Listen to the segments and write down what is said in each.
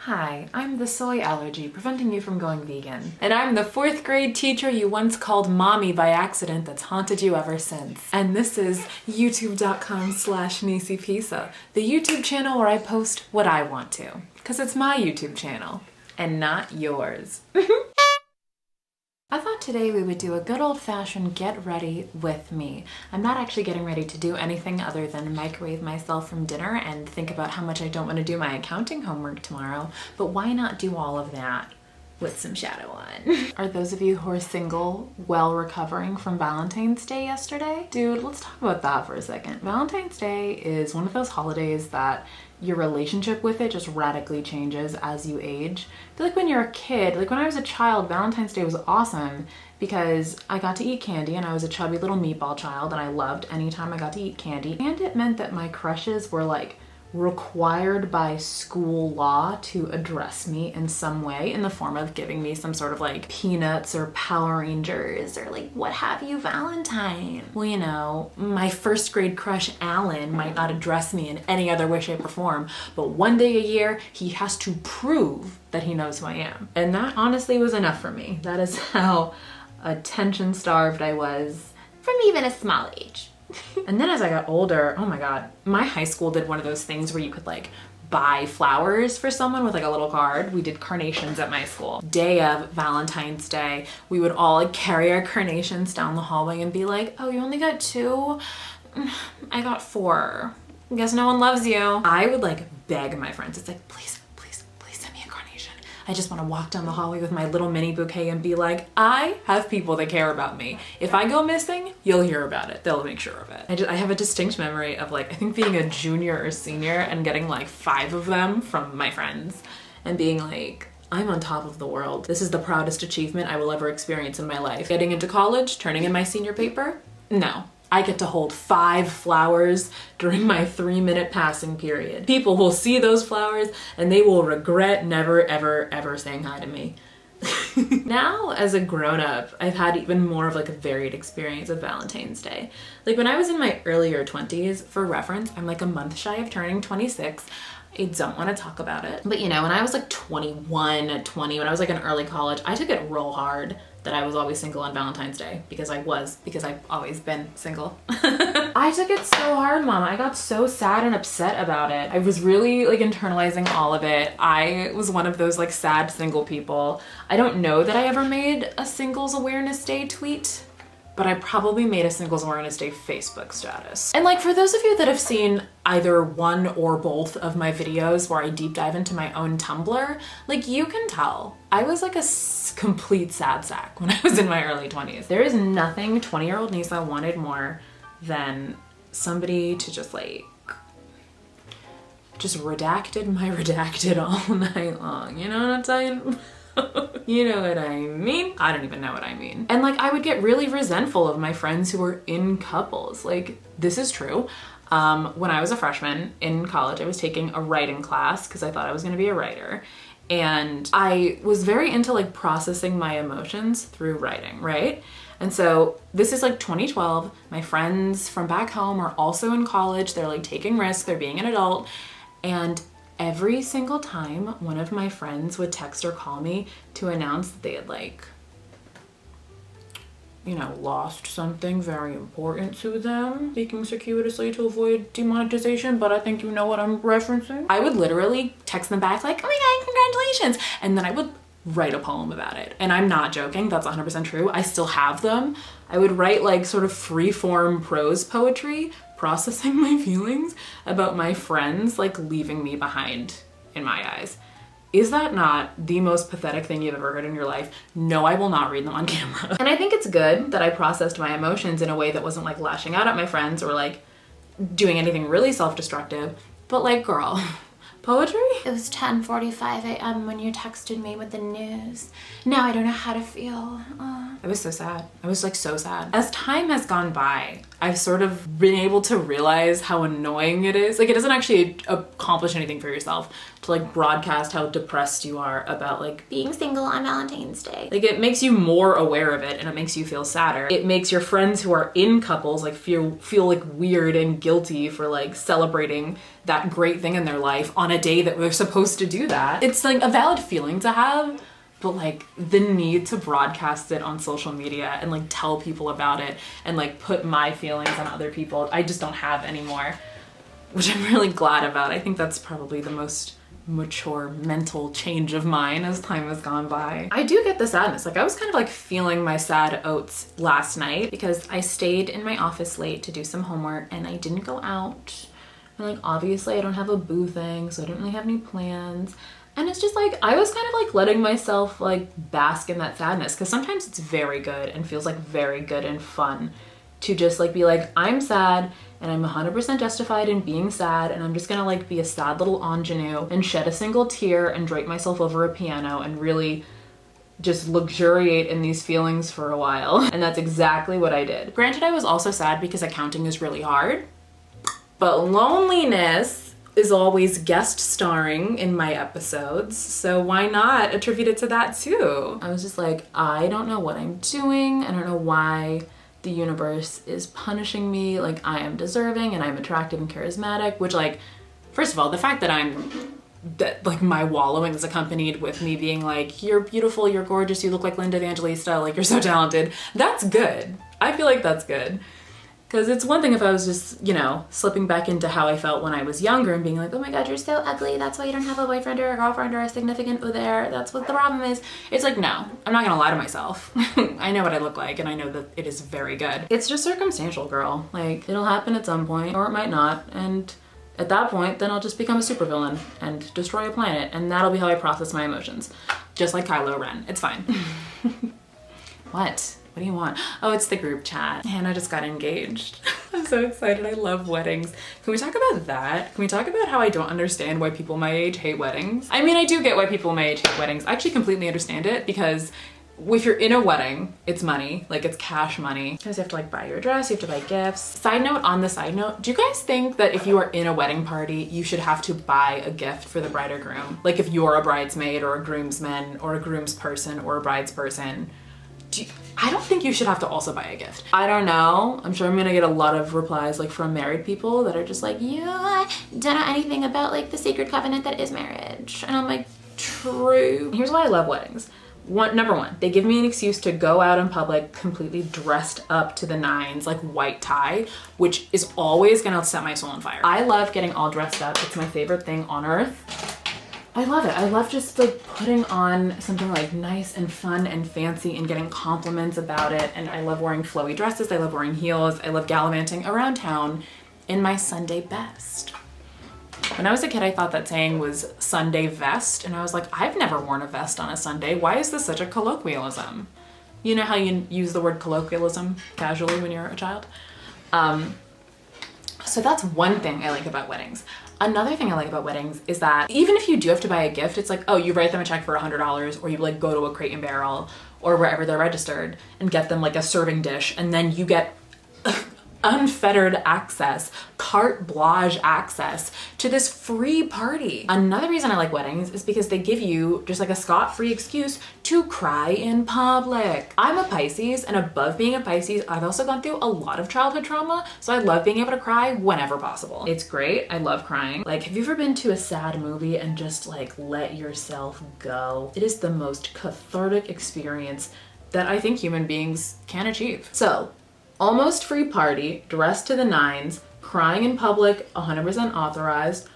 Hi, I'm the soy allergy preventing you from going vegan. And I'm the 4th grade teacher you once called mommy by accident that's haunted you ever since. And this is youtube.com/nisipisa, the YouTube channel where I post what I want to. Because it's my YouTube channel and not yours. I thought today we would do a good old-fashioned get ready with me. I'm not actually getting ready to do anything other than microwave myself from dinner and think about how much I don't want to do my accounting homework tomorrow, but why not do all of that with some shadow on? Are those of you who are single well recovering from Valentine's Day yesterday? Dude, let's talk about that for a second. Valentine's Day is one of those holidays that your relationship with it just radically changes as you age. I feel like when you're a kid, like when I was a child, Valentine's Day was awesome because I got to eat candy and I was a chubby little meatball child and I loved anytime I got to eat candy. And it meant that my crushes were like required by school law to address me in some way in the form of giving me some sort of like peanuts or Power Rangers or like what have you Valentine. Well, you know, my 1st grade crush Alan might not address me in any other way, shape, or form, but one day a year he has to prove that he knows who I am. And that honestly was enough for me. That is how attention starved I was from even a small age. And then as I got older, oh my God, my high school did one of those things where you could like buy flowers for someone with like a little card. We did carnations at my school. Day of Valentine's Day, we would all like carry our carnations down the hallway and be like, oh, you only got 2? I got 4. Guess no one loves you. I would like beg my friends. It's like, please send me a carnation. I just want to walk down the hallway with my little mini bouquet and be like, I have people that care about me. If I go missing, you'll hear about it. They'll make sure of it. I have a distinct memory of like, I think being a junior or senior and getting like 5 of them from my friends and being like, I'm on top of the world. This is the proudest achievement I will ever experience in my life. Getting into college, turning in my senior paper? No. I get to hold 5 flowers during my 3-minute passing period. People will see those flowers and they will regret never, ever, ever saying hi to me. Now, as a grown-up, I've had even more of like a varied experience of Valentine's Day. Like when I was in my earlier 20s, for reference, I'm like a month shy of turning 26. I don't want to talk about it. But you know, when I was like 21, 20, when I was like in early college, I took it real hard that I was always single on Valentine's Day because I've always been single. I took it so hard, Mama. I got so sad and upset about it. I was really like internalizing all of it. I was one of those like sad single people. I don't know that I ever made a Singles Awareness Day tweet, but I probably made a Singles Awareness Day Facebook status. And like for those of you that have seen either one or both of my videos where I deep dive into my own Tumblr, like you can tell I was like a complete sad sack when I was in my early 20s. There is nothing 20-year-old Nisa wanted more than somebody to just like, just redacted my redacted all night long. You know what I'm saying? You know what I mean? I don't even know what I mean. And like I would get really resentful of my friends who were in couples. Like this is true. When I was a freshman in college, I was taking a writing class because I thought I was going to be a writer. And I was very into like processing my emotions through writing, right? And so this is like 2012. My friends from back home are also in college. They're like taking risks. They're being an adult. And every single time one of my friends would text or call me to announce that they had like, you know, lost something very important to them, speaking circuitously to avoid demonetization, but I think you know what I'm referencing. I would literally text them back like, oh my God, congratulations. And then I would write a poem about it. And I'm not joking, that's 100% true. I still have them. I would write like sort of free-form prose poetry, processing my feelings about my friends like leaving me behind in my eyes. Is that not the most pathetic thing you've ever heard in your life? No, I will not read them on camera. And I think it's good that I processed my emotions in a way that wasn't like lashing out at my friends or like doing anything really self-destructive, but like, girl, poetry? It was 10:45 a.m. when you texted me with the news. Now I don't know how to feel. I was so sad. I was like so sad. As time has gone by, I've sort of been able to realize how annoying it is. Like it doesn't actually accomplish anything for yourself to like broadcast how depressed you are about like being single on Valentine's Day. Like it makes you more aware of it and it makes you feel sadder. It makes your friends who are in couples like feel like weird and guilty for like celebrating that great thing in their life on a day that we're supposed to do that. It's like a valid feeling to have, but like the need to broadcast it on social media and like tell people about it and like put my feelings on other people, I just don't have anymore, which I'm really glad about. I think that's probably the most mature mental change of mine as time has gone by. I do get the sadness. Like I was kind of like feeling my sad oats last night because I stayed in my office late to do some homework and I didn't go out. And like obviously I don't have a boo thing, so I don't really have any plans. And it's just like, I was kind of like letting myself like bask in that sadness, because sometimes it's very good and feels like very good and fun to just like be like, I'm sad and I'm 100% justified in being sad, and I'm just gonna like be a sad little ingenue and shed a single tear and drape myself over a piano and really just luxuriate in these feelings for a while. And that's exactly what I did. Granted, I was also sad because accounting is really hard, but loneliness is always guest starring in my episodes, so why not attribute it to that too? I was just like, I don't know what I'm doing. I don't know why the universe is punishing me. Like I am deserving and I'm attractive and charismatic, which like, first of all, the fact that like my wallowing is accompanied with me being like, you're beautiful, you're gorgeous, you look like Linda Evangelista, like you're so talented. That's good. I feel like that's good. Because it's one thing if I was just, you know, slipping back into how I felt when I was younger and being like, oh my God, you're so ugly. That's why you don't have a boyfriend or a girlfriend or a significant other. That's what the problem is. It's like, no, I'm not gonna lie to myself. I know what I look like and I know that it is very good. It's just circumstantial, girl. Like it'll happen at some point or it might not. And at that point, then I'll just become a supervillain and destroy a planet. And that'll be how I process my emotions. Just like Kylo Ren. It's fine. What? What do you want? Oh, it's the group chat. Hannah just got engaged. I'm so excited. I love weddings. Can we talk about that? Can we talk about how I don't understand why people my age hate weddings? I mean, I do get why people my age hate weddings. I actually completely understand it, because if you're in a wedding, it's money, like it's cash money. Because you have to like buy your dress, you have to buy gifts. Side note on the side note, do you guys think that if you are in a wedding party, you should have to buy a gift for the bride or groom? Like if you're a bridesmaid or a groomsman or a groomsperson or a bridesperson, I don't think you should have to also buy a gift. I don't know. I'm sure I'm gonna get a lot of replies like from married people that are just like, you don't know anything about like the sacred covenant that is marriage. And I'm like, true. Here's why I love weddings. Number one, they give me an excuse to go out in public completely dressed up to the nines, like white tie, which is always gonna set my soul on fire. I love getting all dressed up. It's my favorite thing on earth. I love it. I love just like putting on something like nice and fun and fancy and getting compliments about it. And I love wearing flowy dresses. I love wearing heels. I love gallivanting around town in my Sunday best. When I was a kid, I thought that saying was Sunday vest. And I was like, I've never worn a vest on a Sunday. Why is this such a colloquialism? You know how you use the word colloquialism casually when you're a child? So that's one thing I like about weddings. Another thing I like about weddings is that even if you do have to buy a gift, it's like, oh, you write them a check for $100, or you like go to a Crate and Barrel or wherever they're registered and get them like a serving dish, and then you get unfettered access, carte blanche access to this free party. Another reason I like weddings is because they give you just like a scot-free excuse to cry in public. I'm a Pisces, and above being a Pisces, I've also gone through a lot of childhood trauma, so I love being able to cry whenever possible. It's great. I love crying. Like, have you ever been to a sad movie and just like let yourself go? It is the most cathartic experience that I think human beings can achieve. So, almost free party, dressed to the nines, crying in public, 100% authorized.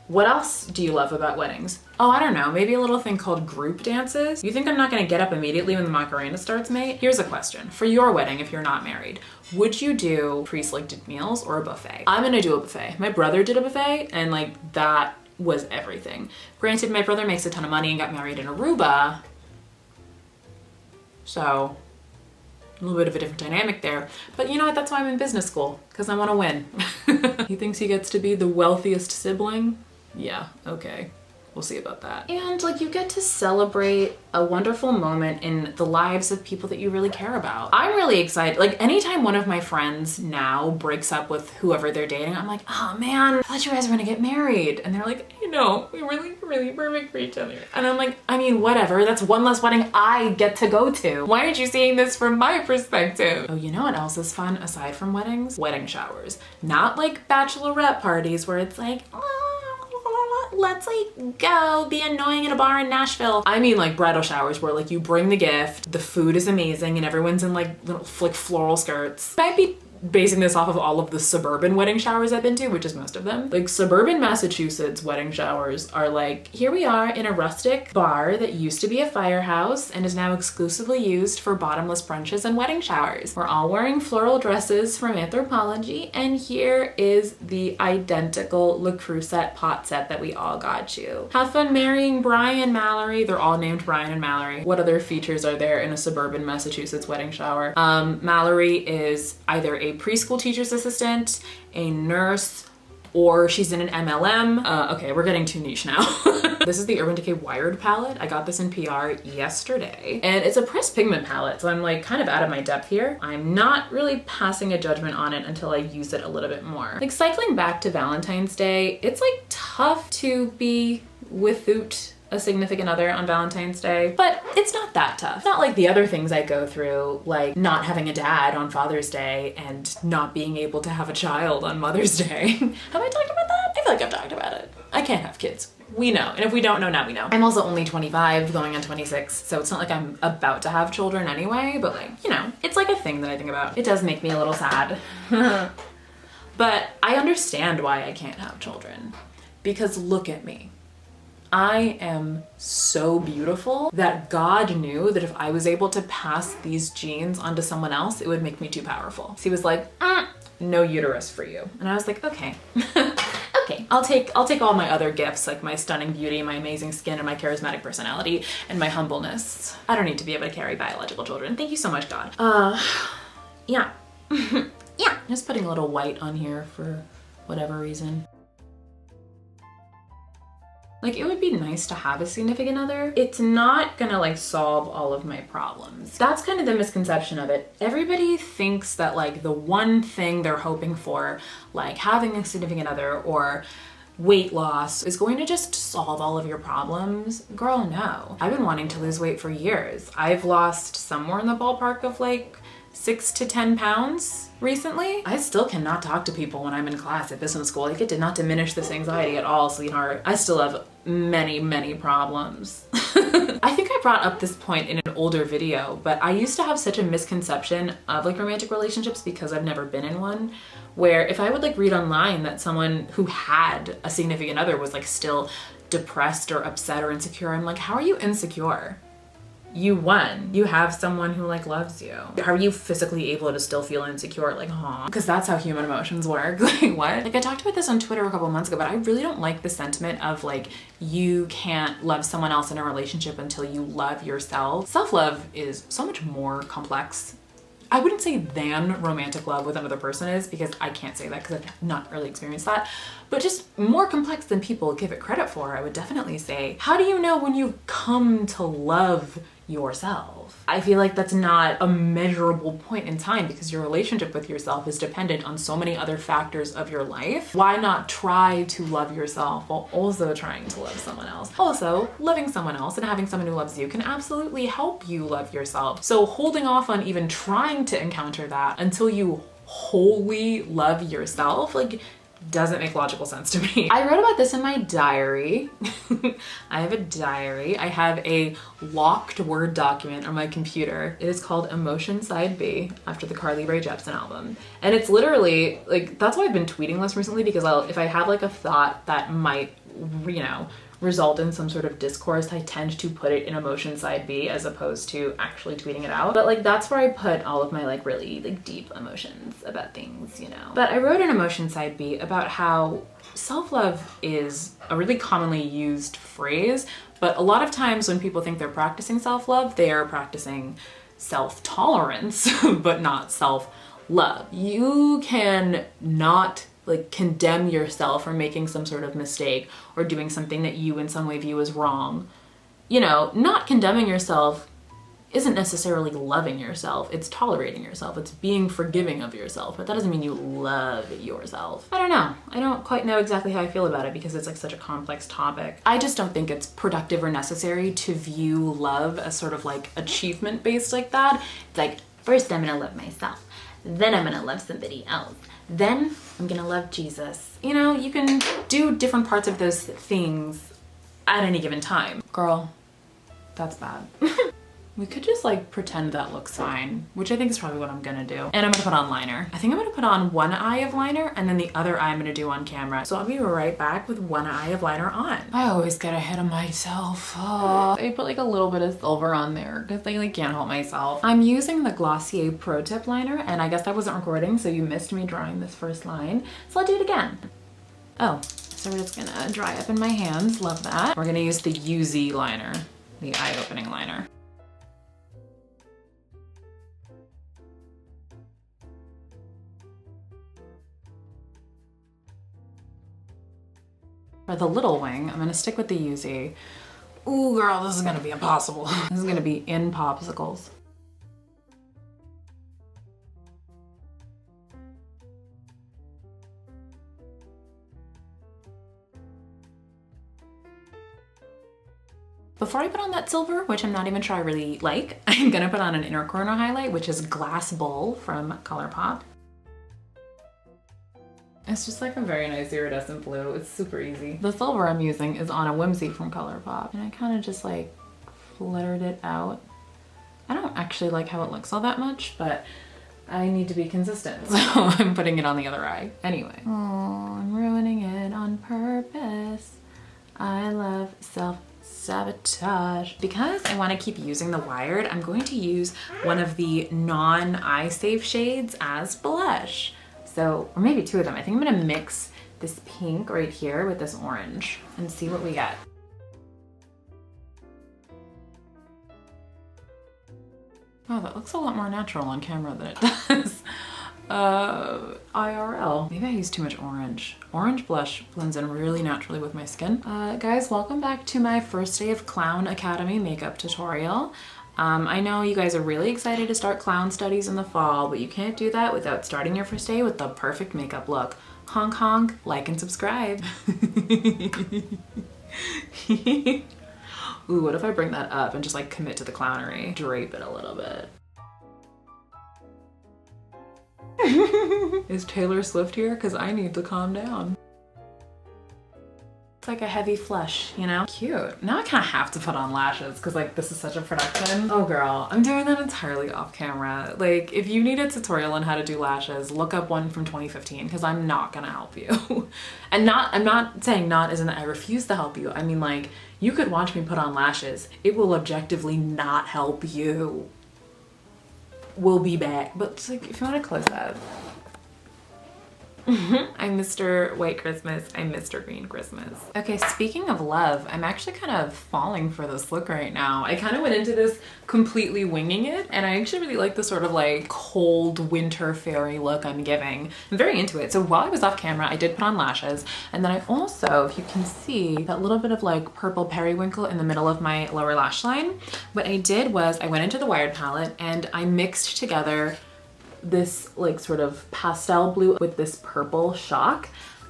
What else do you love about weddings? Oh, I don't know, maybe a little thing called group dances. You think I'm not gonna get up immediately when the Macarena starts, mate? Here's a question. For your wedding, if you're not married, would you do pre-selected meals or a buffet? I'm gonna do a buffet. My brother did a buffet, and like that was everything. Granted, my brother makes a ton of money and got married in Aruba, so a little bit of a different dynamic there. But you know what? That's why I'm in business school, because I want to win. He thinks he gets to be the wealthiest sibling? Yeah, okay. We'll see about that. And like you get to celebrate a wonderful moment in the lives of people that you really care about. I'm really excited. Like anytime one of my friends now breaks up with whoever they're dating, I'm like, oh man, I thought you guys were gonna get married. And they're like, you know, we're really perfect for each other. And I'm like, I mean, whatever. That's one less wedding I get to go to. Why aren't you seeing this from my perspective? Oh, you know what else is fun aside from weddings? Wedding showers. Not like bachelorette parties where it's like, let's like go be annoying at a bar in Nashville. I mean like bridal showers where like you bring the gift, the food is amazing, and everyone's in like little like floral skirts. Might be basing this off of all of the suburban wedding showers I've been to, which is most of them. Like suburban Massachusetts wedding showers are like, here we are in a rustic bar that used to be a firehouse and is now exclusively used for bottomless brunches and wedding showers. We're all wearing floral dresses from Anthropologie, and here is the identical Le Creuset pot set that we all got you. Have fun marrying Brian Mallory. They're all named Brian and Mallory. What other features are there in a suburban Massachusetts wedding shower? Mallory is either a preschool teacher's assistant, a nurse, or she's in an MLM. Okay, we're getting too niche now. This is the Urban Decay Wired palette. I got this in PR yesterday, and it's a pressed pigment palette, so I'm like kind of out of my depth here. I'm not really passing a judgment on it until I use it a little bit more. Like cycling back to Valentine's Day, it's like tough to be without a significant other on Valentine's Day, but it's not that tough. Not like the other things I go through, like not having a dad on Father's Day and not being able to have a child on Mother's Day. Have I talked about that? I feel like I've talked about it. I can't have kids. We know. And if we don't know, now we know. I'm also only 25 going on 26, so it's not like I'm about to have children anyway, but like, you know, it's like a thing that I think about. It does make me a little sad. But I understand why I can't have children, because look at me. I am so beautiful that God knew that if I was able to pass these genes onto someone else, it would make me too powerful. So he was like, no uterus for you. And I was like, okay. Okay, I'll take all my other gifts, like my stunning beauty, my amazing skin, and my charismatic personality, and my humbleness. I don't need to be able to carry biological children. Thank you so much, God. Yeah. Yeah. Just putting a little white on here for whatever reason. Like, it would be nice to have a significant other. It's not gonna like solve all of my problems. That's kind of the misconception of it. Everybody thinks that like the one thing they're hoping for, like having a significant other or weight loss, is going to just solve all of your problems. Girl, no. I've been wanting to lose weight for years. I've lost somewhere in the ballpark of like 6 to 10 pounds recently. I still cannot talk to people when I'm in class at business school. Like, it did not diminish this anxiety at all, sweetheart. I still have many, many problems. I think I brought up this point in an older video, but I used to have such a misconception of like romantic relationships because I've never been in one, where if I would like read online that someone who had a significant other was like still depressed or upset or insecure, I'm like, how are you insecure? You won. You have someone who like loves you. How are you physically able to still feel insecure? Like, huh? Because that's how human emotions work. Like, what? Like, I talked about this on Twitter a couple months ago, but I really don't like the sentiment of like, you can't love someone else in a relationship until you love yourself. Self-love is so much more complex. I wouldn't say than romantic love with another person is, because I can't say that because I've not really experienced that, but just more complex than people give it credit for, I would definitely say. How do you know when you've come to love yourself? I feel like that's not a measurable point in time because your relationship with yourself is dependent on so many other factors of your life. Why not try to love yourself while also trying to love someone else? Also, loving someone else and having someone who loves you can absolutely help you love yourself. So holding off on even trying to encounter that until you wholly love yourself, like, doesn't make logical sense to me. I wrote about this in my diary. I have a diary. I have a locked Word document on my computer. It is called Emotion Side B, after the Carly Rae Jepsen album. And it's literally, like, that's why I've been tweeting less recently, because if I have like a thought that might, you know, result in some sort of discourse, I tend to put it in Emotion Side B as opposed to actually tweeting it out. But like, that's where I put all of my like really like deep emotions about things, you know. But I wrote in Emotion Side B about how self-love is a really commonly used phrase, but a lot of times when people think they're practicing self-love, they are practicing self-tolerance, but not self-love. You can not like condemn yourself for making some sort of mistake or doing something that you in some way view as wrong. You know, not condemning yourself isn't necessarily loving yourself. It's tolerating yourself. It's being forgiving of yourself, but that doesn't mean you love yourself. I don't know. I don't quite know exactly how I feel about it because it's like such a complex topic. I just don't think it's productive or necessary to view love as sort of like achievement based like that. It's like, first I'm gonna love myself, then I'm gonna love somebody else. Then I'm gonna love Jesus. You know, you can do different parts of those things at any given time. Girl, that's bad. We could just like pretend that looks fine, which I think is probably what I'm gonna do. And I'm gonna put on liner. I think I'm gonna put on one eye of liner and then the other eye I'm gonna do on camera. So I'll be right back with one eye of liner on. I always get ahead of myself. Oh, I put like a little bit of silver on there because I like can't help myself. I'm using the Glossier Pro Tip liner and I guess I wasn't recording, so you missed me drawing this first line. So I'll do it again. Oh, so we're just gonna dry up in my hands. Love that. We're gonna use the UZ liner, the eye opening liner. For the little wing, I'm gonna stick with the UZ. Ooh, girl, this is gonna be impossible. This is gonna be in popsicles. Before I put on that silver, which I'm not even sure I really like, I'm gonna put on an inner corner highlight, which is Glass Bowl from Colourpop. It's just like a very nice iridescent blue. It's super easy. The silver I'm using is on a Whimsy from Colourpop. And I kind of just like fluttered it out. I don't actually like how it looks all that much, but I need to be consistent. So I'm putting it on the other eye. Anyway. Oh, I'm ruining it on purpose. I love self-sabotage. Because I want to keep using the wired, I'm going to use one of the non-eye safe shades as blush. So, or maybe two of them. I think I'm gonna mix this pink right here with this orange and see what we get. Oh, that looks a lot more natural on camera than it does IRL. Maybe I used too much orange. Orange blush blends in really naturally with my skin. Guys, welcome back to my first day of Clown Academy makeup tutorial. I know you guys are really excited to start clown studies in the fall, but you can't do that without starting your first day with the perfect makeup look. Honk honk, like and subscribe. Ooh, what if I bring that up and just like commit to the clownery? Drape it a little bit. Is Taylor Swift here? Because I need to calm down. It's like a heavy flush, you know? Cute. Now I kind of have to put on lashes because like this is such a production. Oh girl, I'm doing that entirely off camera. Like if you need a tutorial on how to do lashes, look up one from 2015 because I'm not gonna help you. And I'm not saying not as in I refuse to help you. I mean like you could watch me put on lashes. It will objectively not help you. We'll be back. But it's like if you want to close that. I'm Mr. White Christmas. I'm Mr. Green Christmas. Okay, speaking of love, I'm actually kind of falling for this look right now. I kind of went into this completely winging it, and I actually really like the sort of like cold winter fairy look I'm giving. I'm very into it. So while I was off camera, I did put on lashes, and then I also, if you can see, that little bit of like purple periwinkle in the middle of my lower lash line. What I did was I went into the Wired palette and I mixed together this like sort of pastel blue with this purple shock,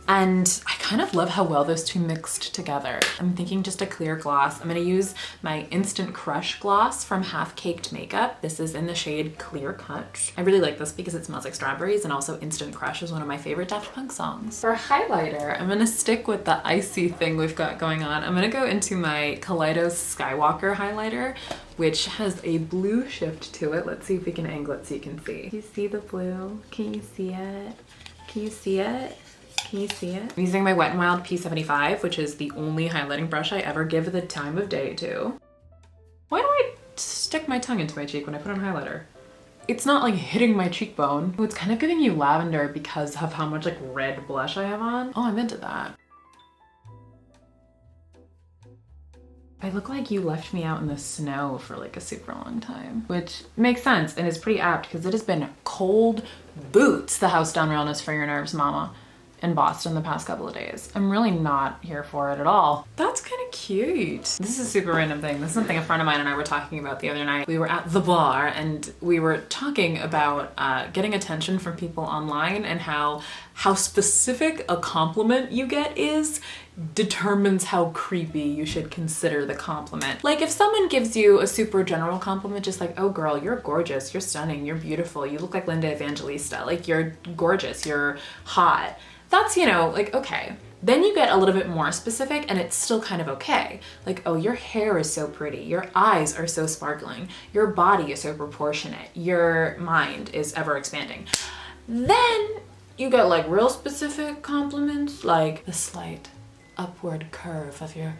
and I kind of love how well those two mixed together. I'm thinking just a clear gloss. I'm gonna use my Instant Crush gloss from Half Caked Makeup. This is in the shade Clear Cut. I really like this because it smells like strawberries, and also Instant Crush is one of my favorite Daft Punk songs. For highlighter, I'm gonna stick with the icy thing we've got going on. I'm gonna go into my Kaleidos Skywalker highlighter, which has a blue shift to it. Let's see if we can angle it so you can see. Can you see the blue? Can you see it? Can you see it? Can you see it? I'm using my Wet n Wild P75, which is the only highlighting brush I ever give the time of day to. Why do I stick my tongue into my cheek when I put on highlighter? It's not like hitting my cheekbone. It's kind of giving you lavender because of how much like red blush I have on. Oh, I'm into that. I look like you left me out in the snow for like a super long time, which makes sense and is pretty apt because it has been cold boots the house down realness for your nerves, mama, in Boston the past couple of days. I'm really not here for it at all. That's kind of cute. This is a super random thing. This is something a friend of mine and I were talking about the other night. We were at the bar and we were talking about getting attention from people online and how specific a compliment you get is determines how creepy you should consider the compliment. Like if someone gives you a super general compliment, just like, oh girl, you're gorgeous, you're stunning, you're beautiful, you look like Linda Evangelista, like you're gorgeous, you're hot. That's, you know, like, okay. Then you get a little bit more specific and it's still kind of okay. Like, oh, your hair is so pretty, your eyes are so sparkling, your body is so proportionate, your mind is ever expanding. Then you get like real specific compliments, like the slight upward curve of your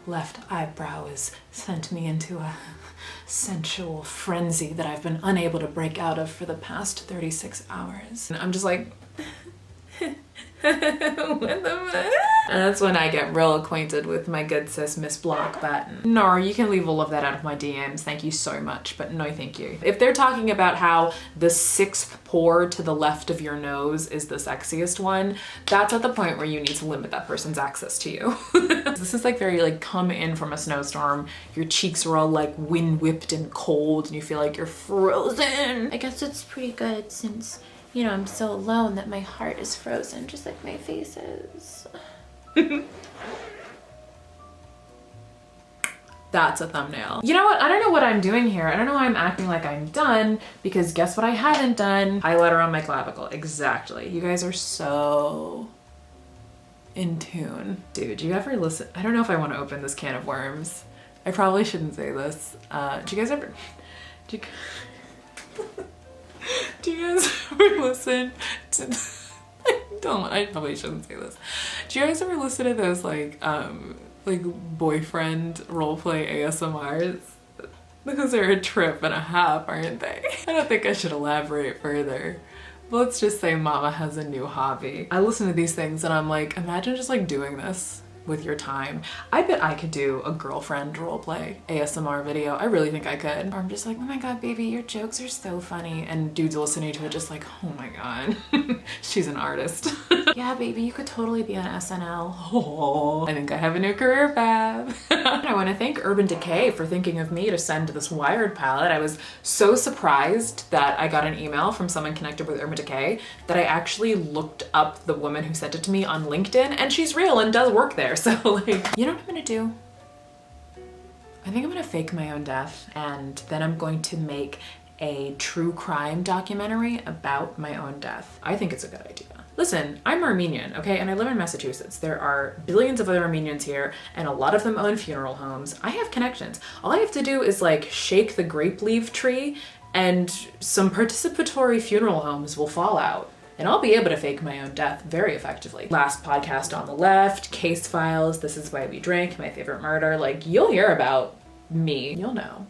left eyebrow has sent me into a sensual frenzy that I've been unable to break out of for the past 36 hours. And I'm just like, what the fuck? And that's when I get real acquainted with my good sis Miss Block Button. No, you can leave all of that out of my DMs, thank you so much, but no thank you. If they're talking about how the sixth pore to the left of your nose is the sexiest one, that's at the point where you need to limit that person's access to you. This is like very like come in from a snowstorm, your cheeks are all like wind whipped and cold and you feel like you're frozen. I guess it's pretty good since, you know, I'm so alone that my heart is frozen just like my face is. That's a thumbnail. You know what? I don't know what I'm doing here. I don't know why I'm acting like I'm done, because guess what I haven't done? Highlighter on my clavicle. Exactly. You guys are so in tune. Dude, do you ever listen? I don't know if I want to open this can of worms. I probably shouldn't say this. Do you guys ever... Do you guys ever listen to... I probably shouldn't say this. Do you guys ever listen to those like boyfriend roleplay ASMRs? Because they're a trip and a half, aren't they? I don't think I should elaborate further. But let's just say mama has a new hobby. I listen to these things and I'm like, imagine just like doing this with your time. I bet I could do a girlfriend roleplay ASMR video. I really think I could. Or I'm just like, oh my god, baby, your jokes are so funny. And dudes listening to it just like, oh my god, she's an artist. Yeah, baby, you could totally be on SNL. Oh, I think I have a new career path. I want to thank Urban Decay for thinking of me to send this Wired palette. I was so surprised that I got an email from someone connected with Urban Decay that I actually looked up the woman who sent it to me on LinkedIn, and she's real and does work there. So like, you know what I'm gonna do? I think I'm gonna fake my own death, and then I'm going to make a true crime documentary about my own death. I think it's a good idea. Listen, I'm Armenian, okay? And I live in Massachusetts. There are billions of other Armenians here, and a lot of them own funeral homes. I have connections. All I have to do is like shake the grape leaf tree and some participatory funeral homes will fall out. And I'll be able to fake my own death very effectively. Last podcast on the left, case files, this is why we drink, my favorite murder. Like, you'll hear about me. You'll know.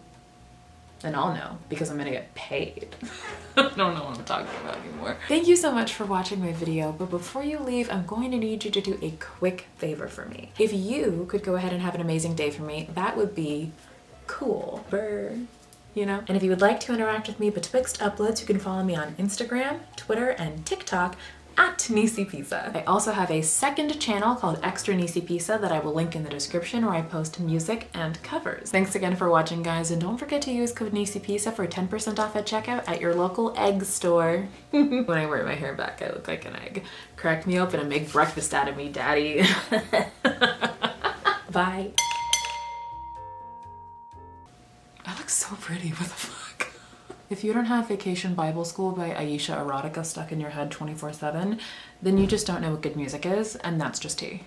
And I'll know because I'm gonna get paid. I don't know what I'm talking about anymore. Thank you so much for watching my video, but before you leave, I'm going to need you to do a quick favor for me. If you could go ahead and have an amazing day for me, that would be cool. Brr. You know? And if you would like to interact with me betwixt uploads, you can follow me on Instagram, Twitter, and TikTok at Nisi Pizza. I also have a second channel called Extra Nisi Pizza that I will link in the description, where I post music and covers. Thanks again for watching, guys, and don't forget to use code Nisi Pizza for 10% off at checkout at your local egg store. When I wear my hair back, I look like an egg. Crack me open and make breakfast out of me, daddy. Bye. I look so pretty, what the fuck? If you don't have Vacation Bible School by Aisha Erotica stuck in your head 24/7, then you just don't know what good music is, and that's just tea.